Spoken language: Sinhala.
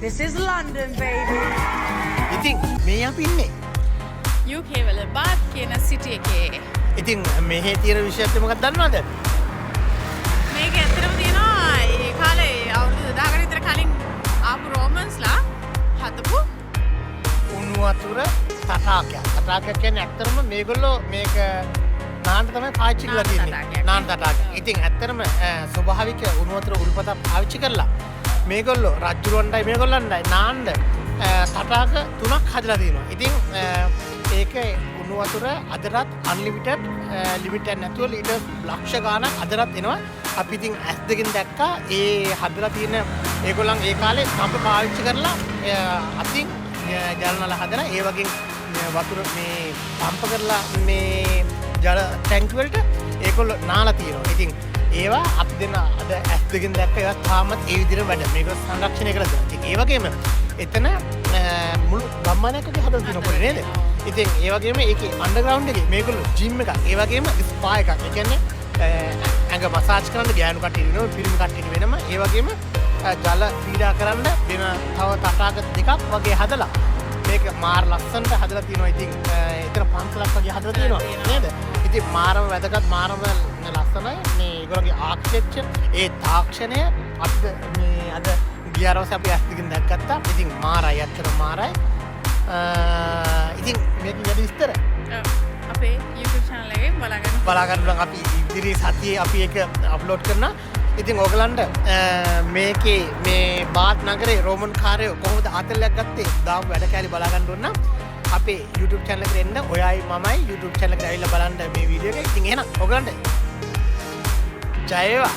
This is London, baby. ඉතින් මේ අපි ඉන්නේ. UK වල බාත් කියන සිටි එකේ. ඉතින් මෙහි තියෙන විශේෂත්වය මොකක්ද දන්නවද? මේක ඇත්තටම තියෙනවා ඒ කාලේ අවුරුදු 1000කට විතර කලින් ආපු රෝමන්ස්ලා හදපු උණු වතුර තටාකයක්. තටාකයක් කියන්නේ ඇත්තටම මේගොල්ලෝ මේක නාන්න තමයි පාවිච්චි කරලා තියෙන්නේ. නාන්න තටාකයක්. ඉතින් ඇත්තටම ස්වභාවික උණු වතුර උල්පතක් පාවිච්චි කරලා මේගොල්ලෝ රජුරවන්ටයි මේගොල්ලන්ටයි නාන්න තටාක 3ක් හදලා තියෙනවා. ඉතින් ඒක උණු වතුර අදටත් අන්ලිමිටඩ් ලිමිට් එක නැතුව ලීටර් ලක්ෂ ගාණක් අදටත් එනවා. අපි ඉතින් ඇස් දෙකෙන් දැක්කා ඒ හදලා තියෙන ඒගොල්ලන් ඒ කාලේ සම්ප පාවිච්චි කරලා අතින් ජලනල හදලා ඒ වගේ වතුර මේ පම්ප කරලා මේ ජල ටැංක් වලට ඒගොල්ලෝ නාලා තියෙනවා. ඉතින් ඒවා අපි දෙන අද ඇස් දෙකෙන් දැක්ක ඒවා තාමත් ඒ විදිහට වැඩ මේක සංරක්ෂණය කරලා තියෙනවා. ඉතින් ඒ වගේම එතන මුළු ගම්මානයක් වගේ හදලා තියෙනවා පොඩි නේද? ඉතින් ඒ වගේම ඒකේ අන්ඩර්ග්‍රවුන්ඩ් එකේ මේගොල්ලෝ ජිම් එකක් ඒ වගේම ස්පා එකක්. ඒ කියන්නේ ඇඟ මසාජ් කරන්න ගෑනු කට්ටිය වෙනම පිරිමි කට්ටියට වෙනම ඒ වගේම ජල ක්‍රීඩා කරන්න වෙන තව තටාක දෙකක් වගේ හදලා මේක මාර ලස්සනට හදලා තියෙනවා. ඉතින් එතන පන්සලක් වගේ හදලා තියෙනවා නේද? ඉතින් මාරම වැදගත් මාරම ලස්සනයි මේ ඒගොල්ලෝගේ ආර්කිටෙක්චර් ඒ තාක්ෂණය අපිට මේ අද ගියාරවස අපි ඇස් දෙකෙන් දැක්කත්තා. ඉතින් මාරයි අත්තර මාරයි. ඉතින් මේක වැඩි විස්තර අපේ YouTube channel එකේ බලාගන්න අපි ඉදිරි සතියේ අපි ඒක අප්ලෝඩ් කරනවා. ඉතින් ඕගලන්ට මේකේ මේ බාත් නගරේ රෝමන් කාර්යය කොහොමද ආතල්ලයක් ගත්තේ දාපු වැඩ කැලි බලාගන්න ඕන නම් අපේ YouTube channel එකට එන්න ඔයයි මමයි YouTube channel එකට ඇවිල්ලා බලන්න මේ වීඩියෝ එක. ඉතින් එහෙනම් ඕගලන්ට ජය වේවා.